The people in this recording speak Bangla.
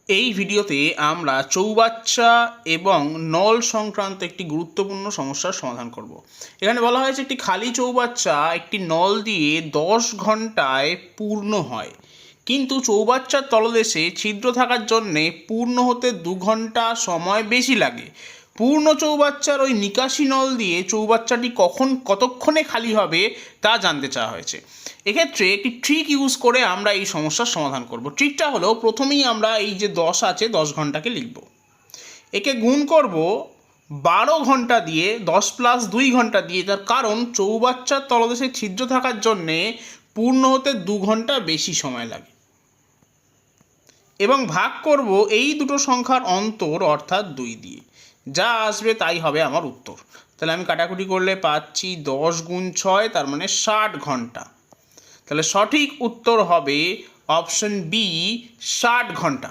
এই ভিডিওতে আমরা চৌবাচ্চা এবং নল সংক্রান্ত একটি গুরুত্বপূর্ণ সমস্যার সমাধান করব। এখানে বলা হয়েছে একটি খালি চৌবাচ্চা একটি নল দিয়ে 10 ঘন্টায় পূর্ণ হয়, কিন্তু চৌবাচ্চার তলদেশে ছিদ্র থাকার জন্যে পূর্ণ হতে 2 ঘন্টা সময় বেশি লাগে। পূর্ণ চৌবাচ্চার ওই নিকাশি নল দিয়ে চৌবাচ্চাটি কতক্ষণে খালি হবে তা জানতে চাওয়া হয়েছে। এক্ষেত্রে একটি ট্রিক ইউজ করে আমরা এই সমস্যার সমাধান করব। ট্রিকটা হলো, প্রথমেই আমরা এই যে 10 আছে 10 ঘন্টাকে লিখব, একে গুণ করব 12 ঘন্টা দিয়ে, 10 প্লাস 2 ঘন্টা দিয়ে। তার কারণ চৌবাচ্চার তলদেশে ছিদ্র থাকার জন্যে পূর্ণ হতে 2 ঘন্টা বেশি সময় লাগে, এবং ভাগ করব এই দুটো সংখ্যার অন্তর অর্থাৎ 2 দিয়ে। যা আসবে তাই হবে আমার উত্তর। তাহলে আমি কাটাকুটি করলে পাচ্ছি 10 গুণ 6, তার মানে 60 ঘন্টা। তাহলে সঠিক উত্তর হবে অপশন বি, 60 ঘন্টা।